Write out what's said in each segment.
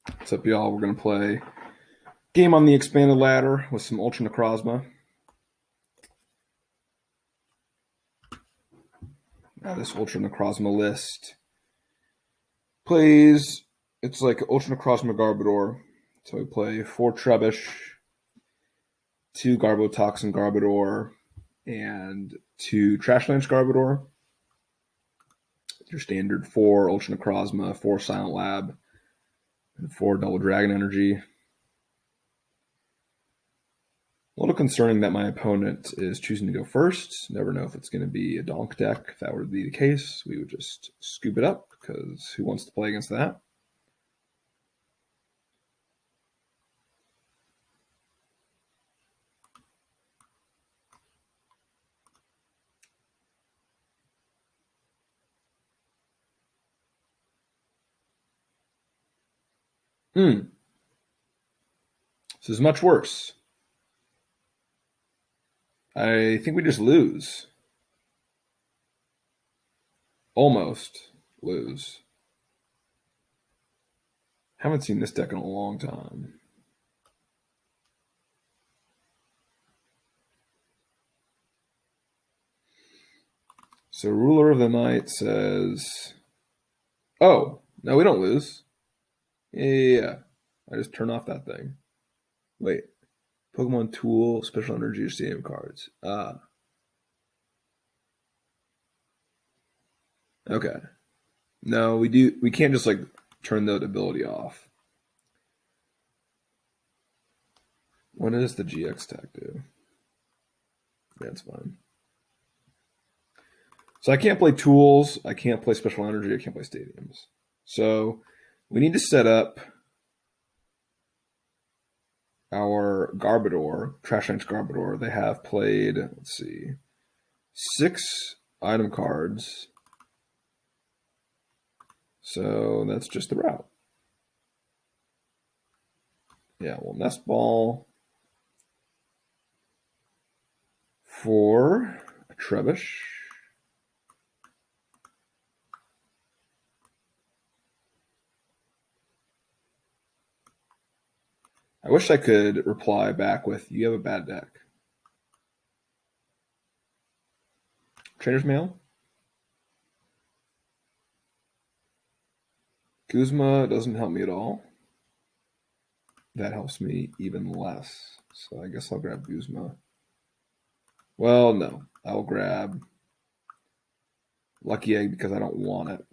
What's up, y'all? We're going to play game on the expanded ladder with some Ultra Necrozma. Now, this Ultra Necrozma list plays, it's like Ultra Necrozma Garbodor. So we play 4 Trebush, 2 Garbotoxin Garbodor, and 2 Trashlands Garbodor. Your standard 4 Ultra Necrozma, 4 Silent Lab, and 4 Double Dragon Energy. A little concerning that my opponent is choosing to go first. Never know if it's going to be a donk deck. If that were to be the case, we would just scoop it up, because who wants to play against that? This is much worse. I think we just lose. Almost lose. Haven't seen this deck in a long time. So Ruler of the Night says, oh, no, we don't lose. Yeah. I just turn off that thing. Wait. Pokemon Tool, Special Energy, or Stadium cards. Okay. No, we can't just like turn that ability off. When does the GX tag do? That's fine. So I can't play tools, I can't play special energy, I can't play stadiums. So we need to set up our Garbodor, Trash Ranch Garbodor. They have played, let's see, 6 item cards. So that's just the route. Yeah, well, Nest Ball for a Trebush. I wish I could reply back with, you have a bad deck. Trainer's Mail. Guzma doesn't help me at all. That helps me even less. So I guess I'll grab Guzma. Well, no. I'll grab Lucky Egg because I don't want it.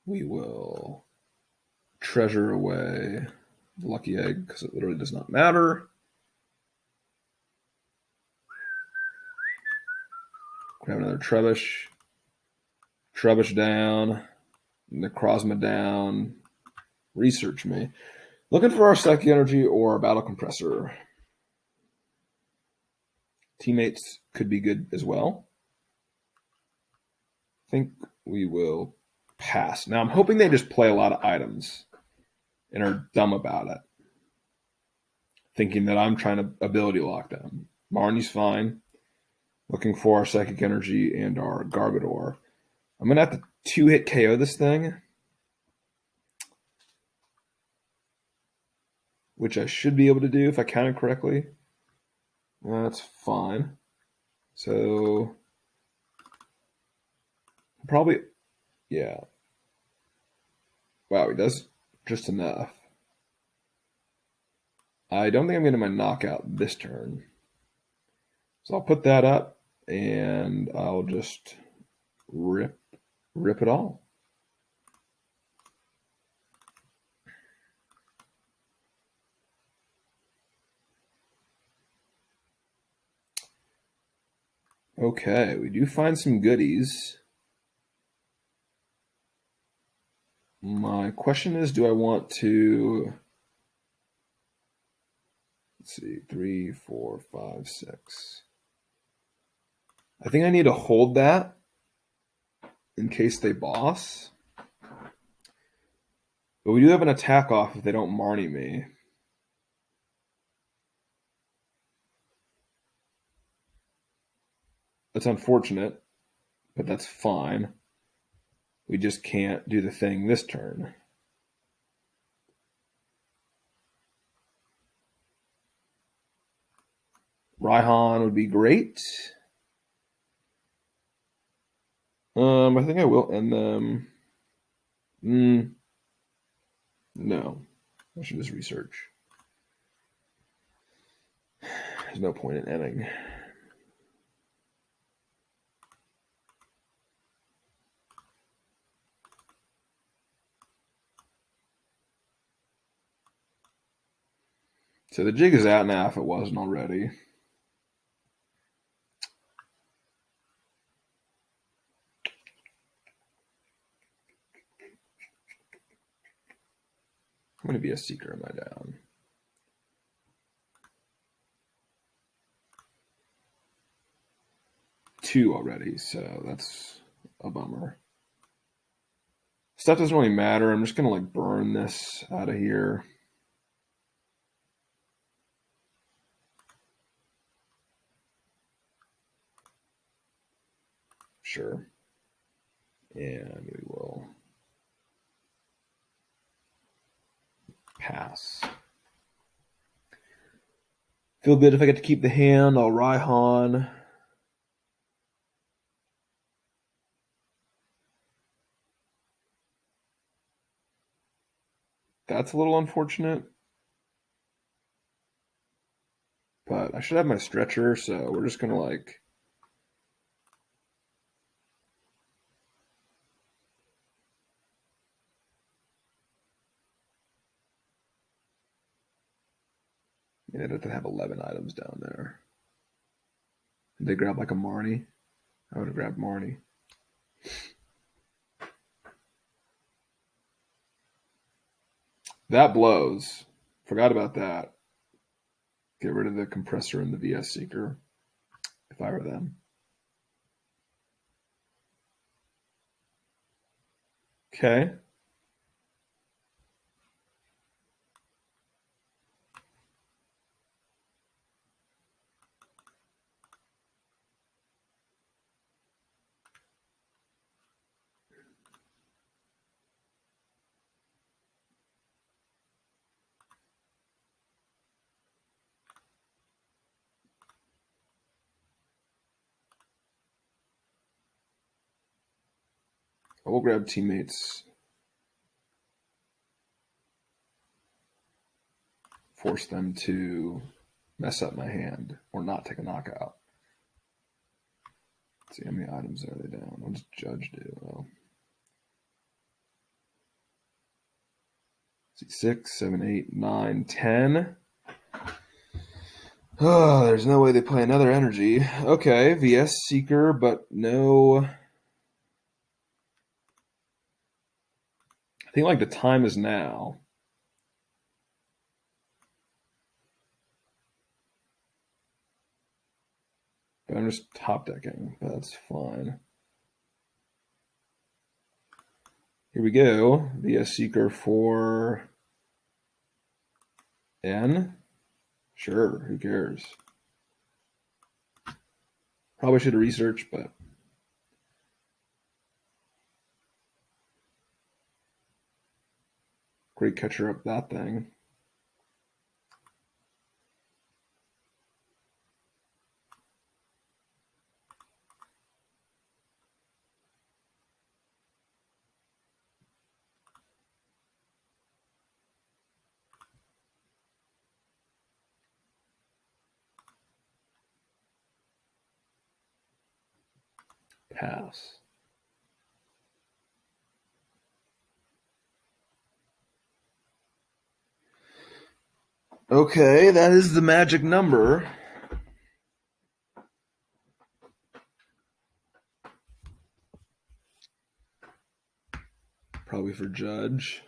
We will treasure away the Lucky Egg because it literally does not matter. Grab another Trebush. Trebush down. Necrozma down. Research me. Looking for our Psychic Energy or Battle Compressor. Teammates could be good as well. I think we will pass. Now I'm hoping they just play a lot of items and are dumb about it, thinking that I'm trying to ability lock them. Marnie's fine. Looking for our Psychic Energy and our Garbodor. I'm going to have to 2-hit KO this thing, which I should be able to do if I counted correctly. That's fine. So probably, yeah. Wow, he does just enough. I don't think I'm getting my knockout this turn. So I'll put that up and I'll just rip it all. Okay, we do find some goodies. My question is, do I want to, let's see, 3, 4, 5, 6. I think I need to hold that in case they boss. But we do have an attack off if they don't Marnie me. That's unfortunate, but that's fine. We just can't do the thing this turn. Raihan would be great. I think I will end them. No. I should just research. There's no point in ending. So the jig is out now if it wasn't already. How many VS Seeker am I down? 2 already, so that's a bummer. Stuff doesn't really matter. I'm just going to like burn this out of here. Sure. And we will pass. Feel good if I get to keep the hand. I'll Raihan. That's a little unfortunate. But I should have my stretcher, so we're just going to like... They'd have to have 11 items down there. Did they grab like a Marnie? I would have grabbed Marnie. That blows. Forgot about that. Get rid of the compressor and the VS Seeker if I were them. Okay. I will grab teammates. Force them to mess up my hand or not take a knockout. Let's see how many items are they down. What does Judge do? Oh. Let's see, 6, 7, 8, 9, 10. Oh, there's no way they play another energy. Okay, VS Seeker, but no... I think like the time is now. But I'm just top decking, but that's fine. Here we go. VS Seeker for N. Sure, who cares? Probably should have researched, but great catcher up that thing. Pass. Okay, that is the magic number. Probably for Judge.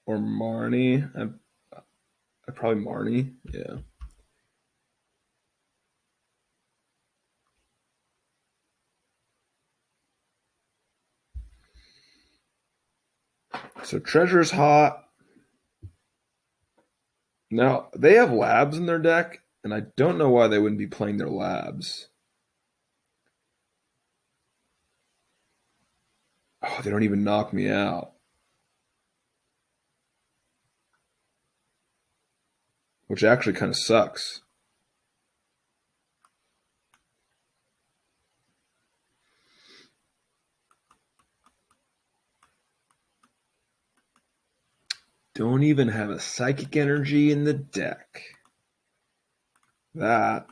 Or Marnie. I probably Marnie. Yeah. So Treasure's hot. Now, they have labs in their deck, And I don't know why they wouldn't be playing their labs. Oh, they don't even knock me out. Which actually kind of sucks. Don't even have a psychic energy in the deck. That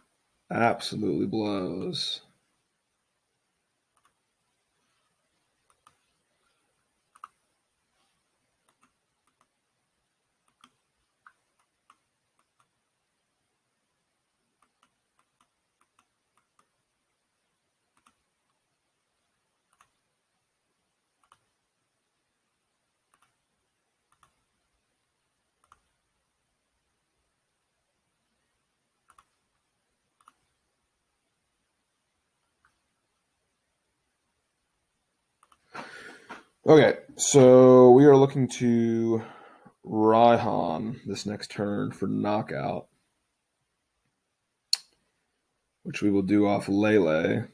absolutely blows. Okay, so we are looking to Raihan this next turn for knockout, which we will do off Lele.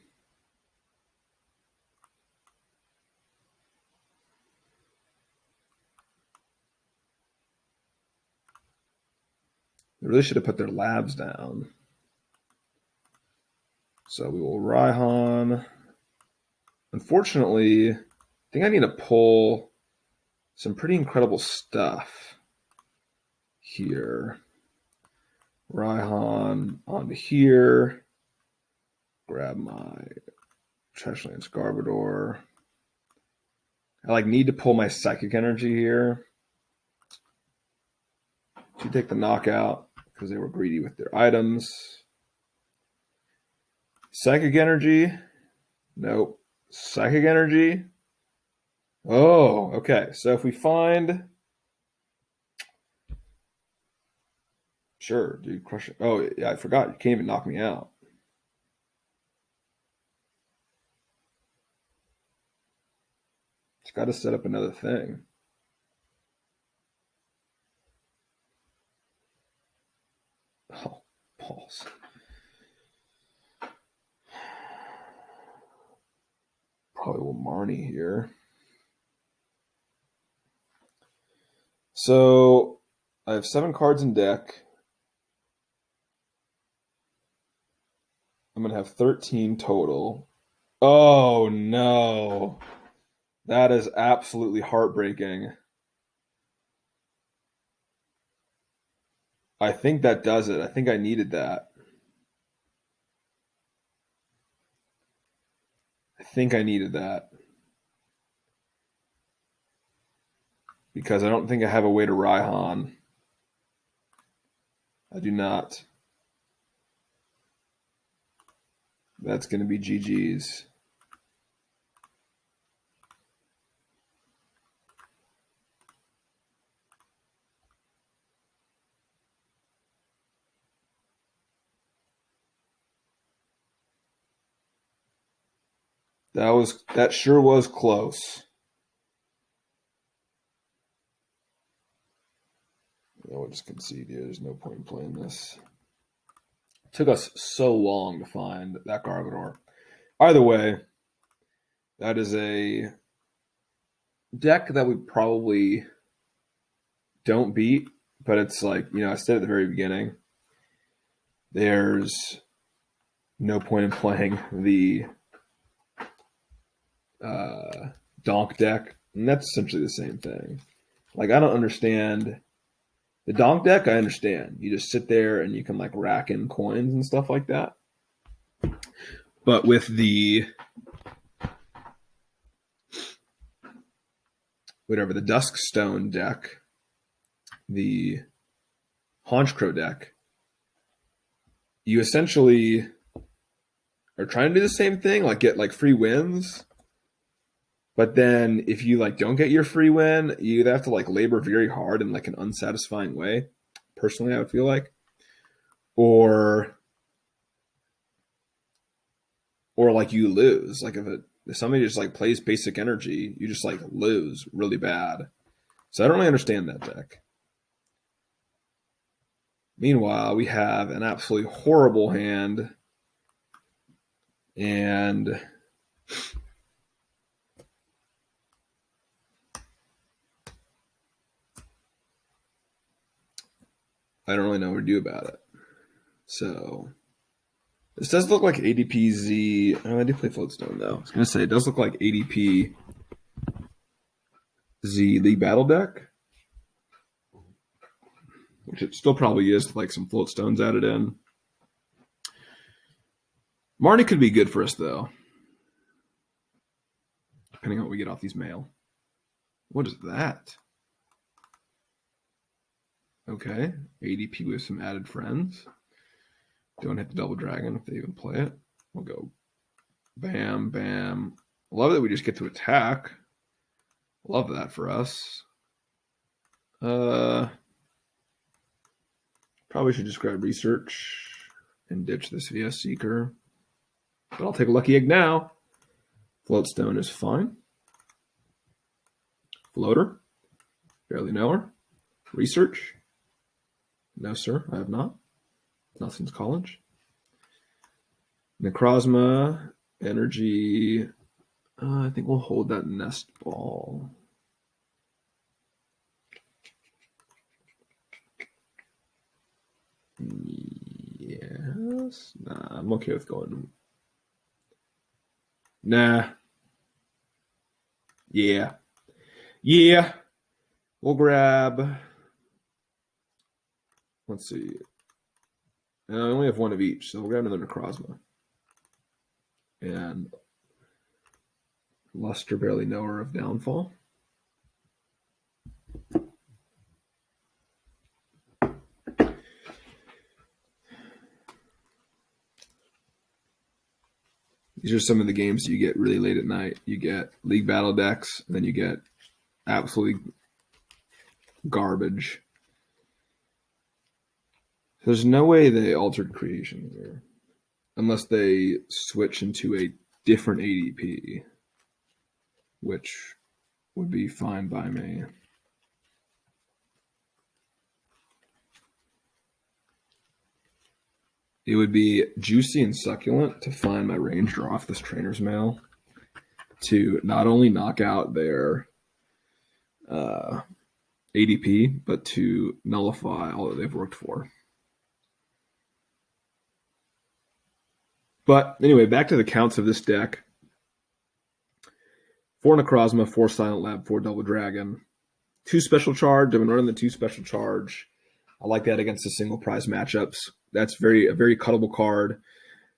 They really should have put their labs down. So we will Raihan. Unfortunately, I think I need to pull some pretty incredible stuff here. Raihan onto here. Grab my Trashlands Garbodor. I need to pull my Psychic Energy here to take the knockout because they were greedy with their items. Psychic Energy. Nope. Psychic Energy. Oh, okay. So if we find... Sure, dude, crush it. Oh, yeah, I forgot. You can't even knock me out. It's got to set up another thing. Oh, balls. Probably will Marnie here. So I have 7 cards in deck. I'm going to have 13 total. Oh, no. That is absolutely heartbreaking. I think that does it. I think I needed that. I think I needed that. Because I don't think I have a way to Raihan. I do not. That's going to be GG's. That sure was close. We'll just concede here. There's no point in playing this. It took us so long to find that Garbodor. Either way, that is a deck that we probably don't beat, but it's like, I said at the very beginning, there's no point in playing the Donk deck, and that's essentially the same thing. I don't understand. The Donk deck, I understand. You just sit there and you can rack in coins and stuff like that. But with the Duskstone deck, the Honchcrow deck, you essentially are trying to do the same thing, get free wins. But then if you don't get your free win, you either have to labor very hard in an unsatisfying way. Personally, I would feel like, or you lose. If somebody just plays basic energy, you just lose really bad. So I don't really understand that deck. Meanwhile, we have an absolutely horrible hand, and I don't really know what to do about it. So this does look like ADP Z. Oh, I do play Floatstone though. I was gonna say it does look like ADP Z League Battle deck, which it still probably is, with like some Floatstones added in. Marnie could be good for us though, depending on what we get off these mail. What is that? Okay, ADP with some added friends. Don't hit the double dragon if they even play it. We'll go bam, bam. Love that we just get to attack. Love that for us. Probably should just grab research and ditch this VS Seeker. But I'll take a lucky egg now. Floatstone is fine. Floater. Barely know her. Research. No, sir, I have not. Not since college. Necrozma. Energy. I think we'll hold that nest ball. Yes. Nah, I'm okay with going. Nah. Yeah. Yeah. We'll grab. Let's see. I only have one of each, so we'll grab another Necrozma. And Luster, barely knower of Downfall. These are some of the games you get really late at night. You get League Battle decks, and then you get absolutely garbage. There's no way they altered creation here, unless they switch into a different ADP, which would be fine by me. It would be juicy and succulent to find my range draw off this trainer's mail to not only knock out their ADP, but to nullify all that they've worked for. But anyway, back to the counts of this deck. 4 Necrozma, 4 Silent Lab, 4 Double Dragon. 2 Special Charge. I've been running the 2 Special Charge. I like that against the single prize matchups. That's a very cuttable card.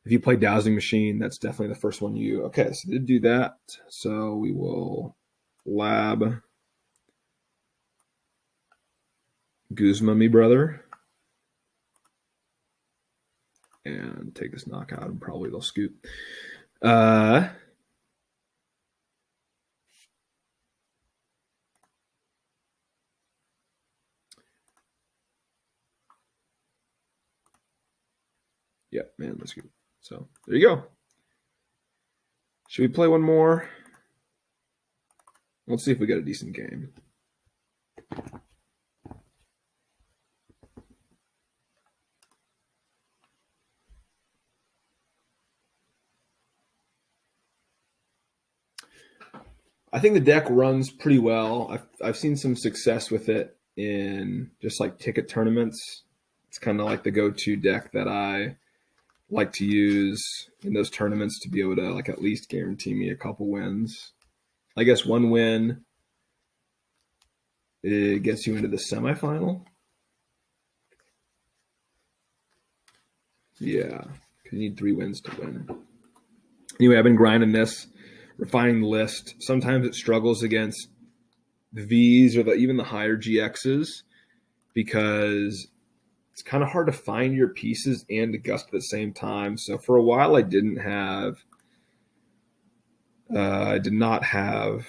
If you play Dowsing Machine, that's definitely the first one you... Okay, so did do that. So we will Lab Guzma, me brother. And take this knockout, and probably they'll scoop. Yeah, man, let's go. So there you go. Should we play one more? Let's see if we got a decent game. I think the deck runs pretty well. I've seen some success with it in just like ticket tournaments. It's kind of like the go-to deck that I like to use in those tournaments to be able to like at least guarantee me a couple wins. I guess one win, it gets you into the semifinal. Yeah, because you need 3 wins to win. Anyway, I've been grinding this, refining the list. Sometimes it struggles against the Vs or even the higher GXs because it's kind of hard to find your pieces and Gust at the same time. So for a while, I did not have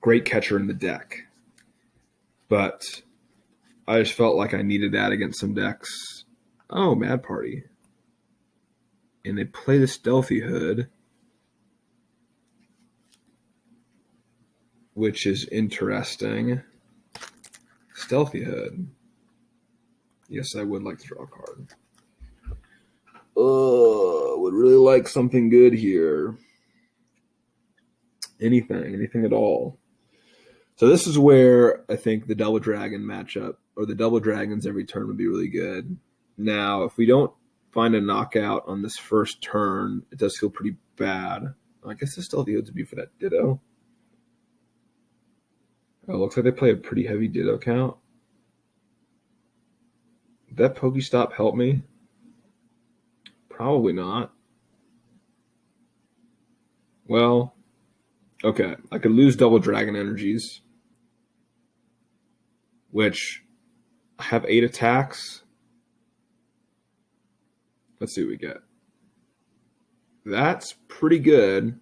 Great Catcher in the deck, but I just felt like I needed that against some decks. Oh, Mad Party. And they play the Stealthy Hood, which is interesting. Stealthy Hood. Yes, I would like to draw a card. Would really like something good here. Anything at all. So this is where I think the Double Dragon matchup, or the Double Dragons every turn, would be really good. Now, if we don't find a knockout on this first turn, it does feel pretty bad. I guess the Stealthy Hood would be for that Ditto. Oh, it looks like they play a pretty heavy Ditto count. Did that Pokestop help me? Probably not. Well, okay. I could lose Double Dragon energies, which I have 8 attacks. Let's see what we get. That's pretty good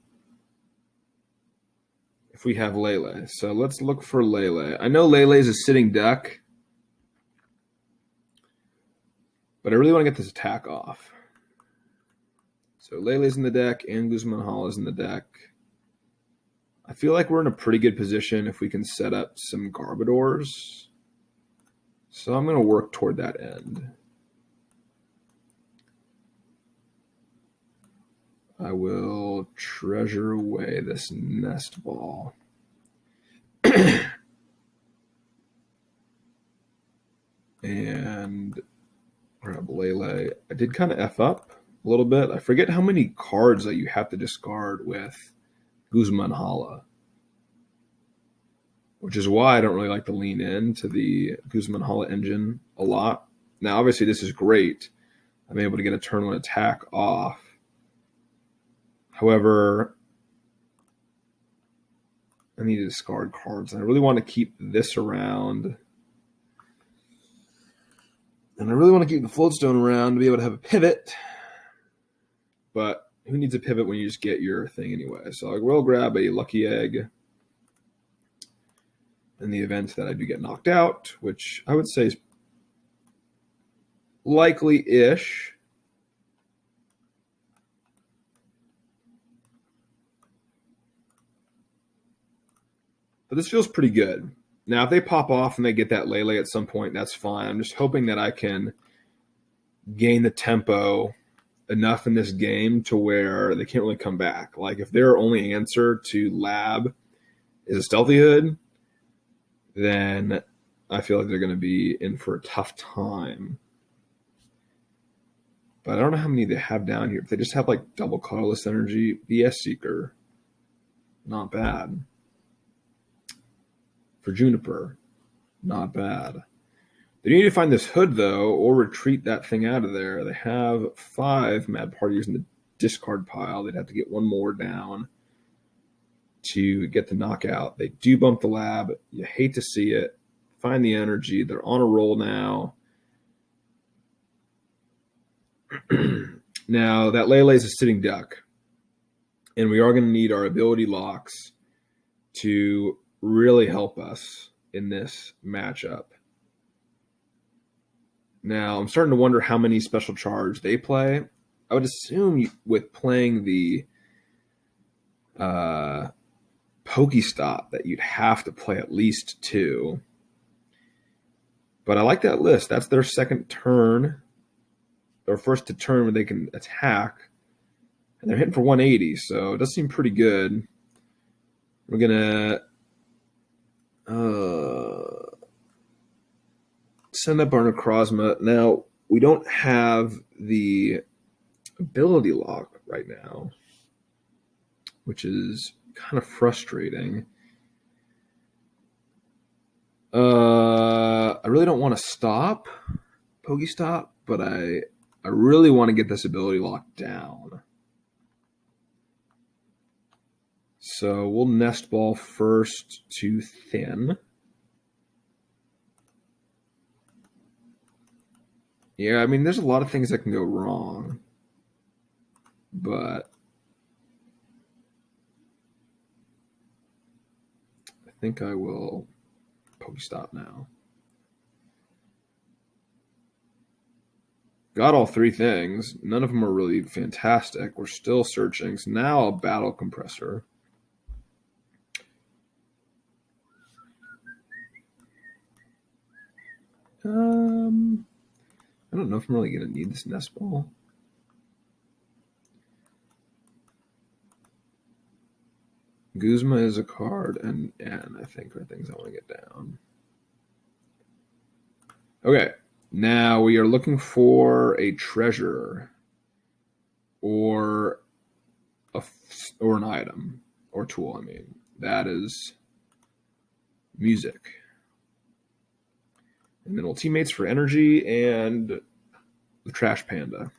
if we have Lele. So let's look for Lele. I know Lele is a sitting duck, but I really want to get this attack off. So Lele's in the deck and Guzman Hall is in the deck. I feel like we're in a pretty good position if we can set up some Garbodors. So I'm going to work toward that end. I will treasure away this nest ball. And grab Lele. I did kind of F up a little bit. I forget how many cards that you have to discard with Guzman Hala, which is why I don't really like to lean into the Guzman Hala engine a lot. Now, obviously, this is great. I'm able to get a turn 1 attack off. However, I need to discard cards. And I really want to keep this around. And I really want to keep the Floatstone around to be able to have a pivot. But who needs a pivot when you just get your thing anyway? So I will grab a Lucky Egg in the event that I do get knocked out, which I would say is likely-ish. But this feels pretty good. Now, if they pop off and they get that Lele at some point, that's fine. I'm just hoping that I can gain the tempo enough in this game to where they can't really come back. Like, if their only answer to Lab is a Stealthy Hood, then I feel like they're going to be in for a tough time. But I don't know how many they have down here. If they just have, like, double colorless energy, BS Seeker, not bad. For Juniper, not bad. They need to find this hood, though, or retreat that thing out of there. They have 5 Mad Partiers in the discard pile. They'd have to get one more down to get the knockout. They do bump the Lab. You hate to see it. Find the energy. They're on a roll now. Now, that Lele is a sitting duck. And we are going to need our ability locks to really help us in this matchup. Now, I'm starting to wonder how many special charge they play. I would assume with playing the Pokestop that you'd have to play at least 2. But I like that list. That's their second turn. Their first to turn where they can attack. And they're hitting for 180, so it does seem pretty good. We're going to send up our Necrozma. Now, we don't have the ability lock right now, which is kind of frustrating. I really don't want to stop Pokestop, but I really want to get this ability locked down. So we'll Nest Ball first to Thin. Yeah, I mean, there's a lot of things that can go wrong. But I think I will Pokestop now. Got all 3 things. None of them are really fantastic. We're still searching. So now I'll Battle Compressor. I don't know if I'm really going to need this Nest Ball. Guzma is a card, and I think are things I want to get down. Okay, now we are looking for a treasure or an item or tool. I mean, that is music. And then we'll teammates for energy and the Trash Panda.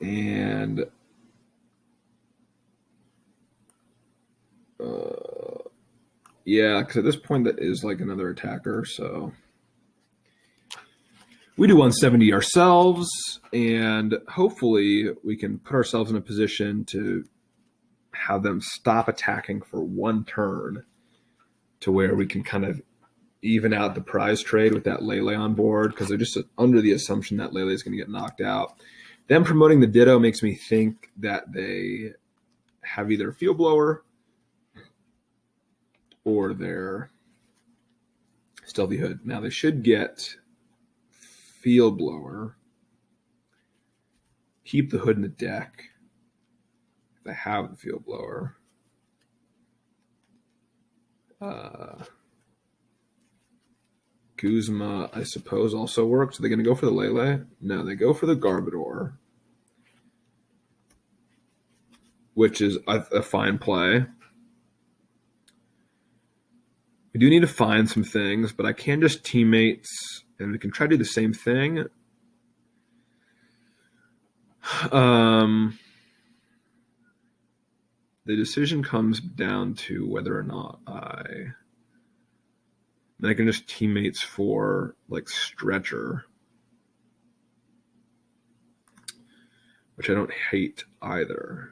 And yeah, because at this point that is like another attacker, so we do 170 ourselves, and hopefully we can put ourselves in a position to have them stop attacking for one turn to where we can kind of even out the prize trade with that Lele on board, because they're just under the assumption that Lele is going to get knocked out. Them promoting the Ditto makes me think that they have either Field Blower or their Stealthy Hood. Now they should get Field Blower, keep the Hood in the deck if they have the Field Blower. Guzma, I suppose, also works. Are they going to go for the Lele? No, they go for the Garbodor, which is a fine play. We do need to find some things, but I can just teammates, and we can try to do the same thing. The decision comes down to whether or not I can just teammates for like Stretcher, which I don't hate either.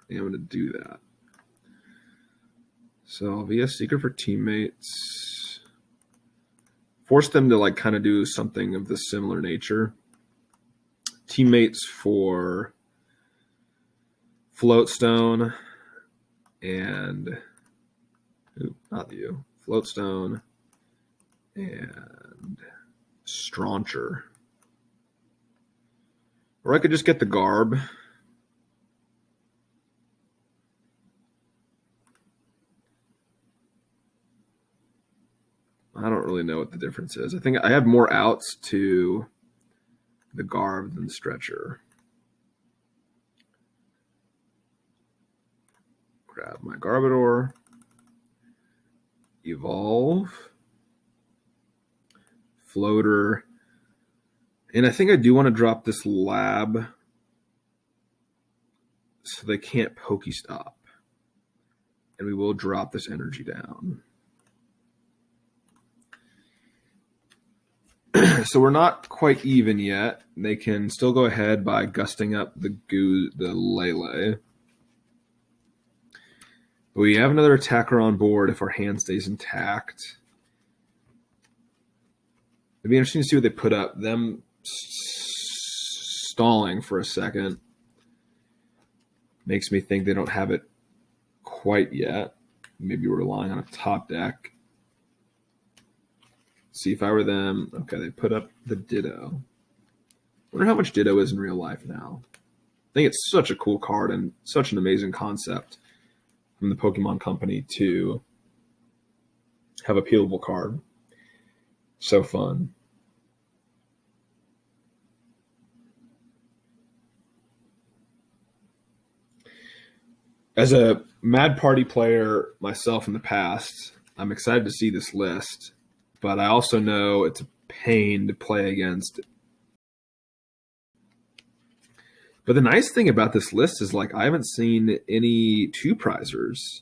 Yeah, I'm going to do that. So I'll be a Secret for teammates. Force them to like kind of do something of this similar nature. Teammates for Floatstone and not you. Floatstone and Strauncher. Or I could just get the Garb. I don't really know what the difference is. I think I have more outs to the Garb than Stretcher. Grab my Garbodor. Evolve. Floater. And I think I do want to drop this Lab so they can't Pokestop. And we will drop this energy down. So we're not quite even yet. They can still go ahead by gusting up the Lele. But we have another attacker on board if our hand stays intact. It'd be interesting to see what they put up. Them stalling for a second makes me think they don't have it quite yet. Maybe we're relying on a top deck. See if I were them. Okay, they put up the Ditto. Wonder how much Ditto is in real life now. I think it's such a cool card and such an amazing concept from the Pokemon Company to have a peelable card. So fun. As a Mad Party player myself in the past, I'm excited to see this list. But I also know it's a pain to play against. But the nice thing about this list is, like, I haven't seen any two-prizers.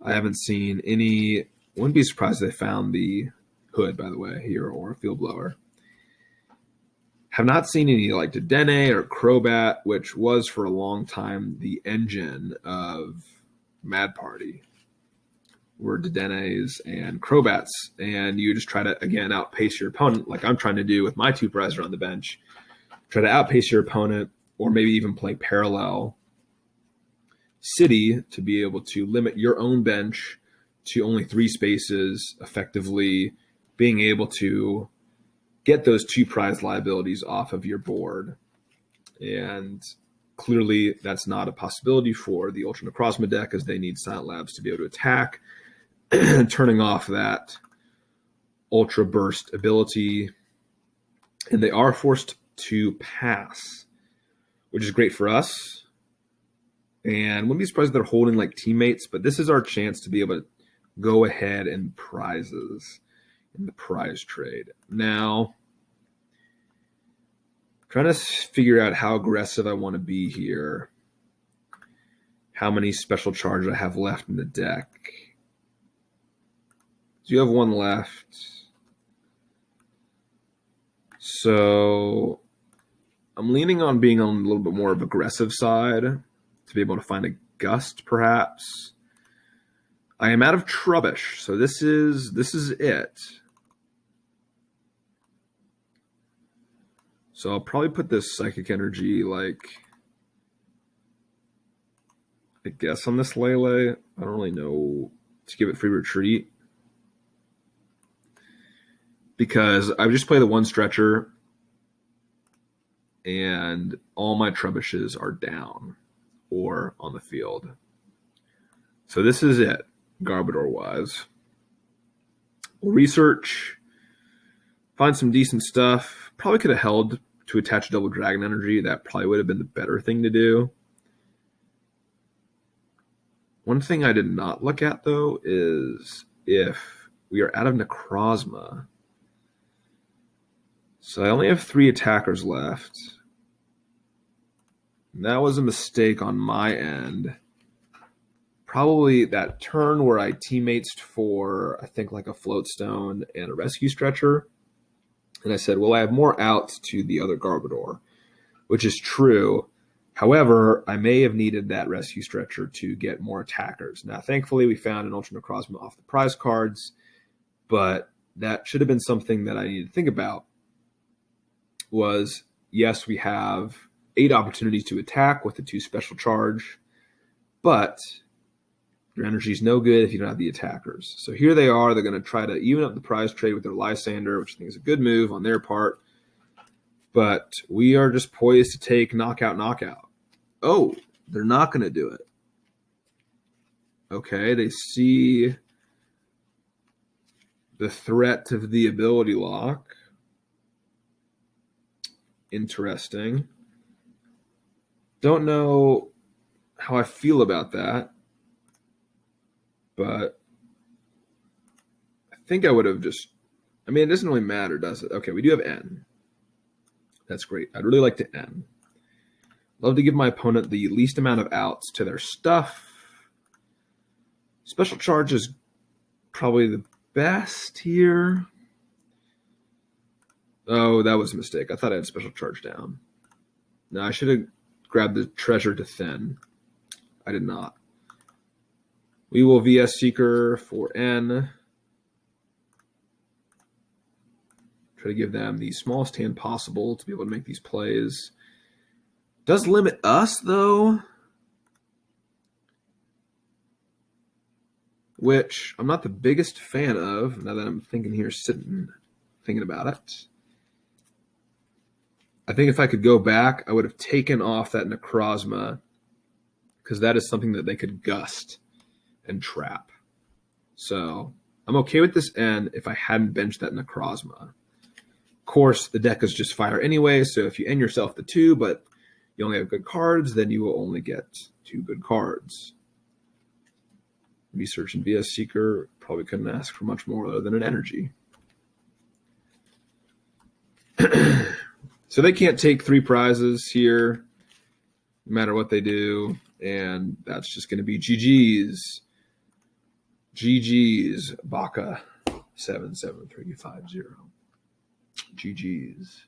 I haven't seen any. Wouldn't be surprised if they found the Hood, by the way, here, or a Field Blower. Have not seen any, like, Dedenne or Crobat, which was for a long time the engine of Mad Party. were Dedenes and Crobats, and you just try to, again, outpace your opponent, like I'm trying to do with my 2 Prizer on the bench. Try to outpace your opponent, or maybe even play parallel City to be able to limit your own bench to only 3 spaces, effectively being able to get those 2 prize liabilities off of your board. And clearly that's not a possibility for the Ultra Necrozma deck, as they need Silent Labs to be able to attack, turning off that Ultra Burst ability. And they are forced to pass, which is great for us. And wouldn't be surprised if they're holding like teammates, but this is our chance to be able to go ahead and prizes in the prize trade. Now, trying to figure out how aggressive I want to be here. How many special charges I have left in the deck. So you have 1 left. So I'm leaning on being on a little bit more of aggressive side to be able to find a gust, perhaps. I am out of Trubbish, so this is it. So I'll probably put this Psychic Energy, like, I guess on this Lele. I don't really know, to give it free retreat. Because I just play the 1 stretcher, and all my Trubbishes are down or on the field. So this is it, Garbodor-wise. We'll research, find some decent stuff. Probably could have held to attach Double Dragon Energy. That probably would have been the better thing to do. One thing I did not look at, though, is if we are out of Necrozma. So I only have 3 attackers left. That was a mistake on my end. Probably that turn where I teammates for, I think, like a Float Stone and a Rescue Stretcher. And I said, well, I have more outs to the other Garbodor, which is true. However, I may have needed that Rescue Stretcher to get more attackers. Now, thankfully, we found an Ultra Necrozma off the prize cards, but that should have been something that I needed to think about. Was, yes, we have 8 opportunities to attack with the 2 special charge, but your energy is no good if you don't have the attackers. So here they are. They're going to try to even up the prize trade with their Lysander, which I think is a good move on their part. But we are just poised to take knockout. Oh, they're not going to do it. Okay, they see the threat of the ability lock. Interesting. Don't know how I feel about that, but I think I would have just, I mean, it doesn't really matter, does it? Okay, we do have N. That's great. I'd really like to N. Love to give my opponent the least amount of outs to their stuff. Special charge is probably the best here. Oh, that was a mistake. I thought I had special charge down. No, I should have grabbed the treasure to thin. I did not. We will VS Seeker for N. Try to give them the smallest hand possible to be able to make these plays. Does limit us, though, which I'm not the biggest fan of, now that I'm thinking here, thinking about it. I think if I could go back, I would have taken off that Necrozma, because that is something that they could gust and trap. So I'm okay with this N if I hadn't benched that Necrozma. Of course, the deck is just fire anyway, so if you N yourself the 2, but you only have good cards, then you will only get 2 good cards. Research and VS Seeker probably couldn't ask for much more other than an energy. So they can't take 3 prizes here, no matter what they do, and that's just going to be GG's. GG's, Baka 77350. GG's.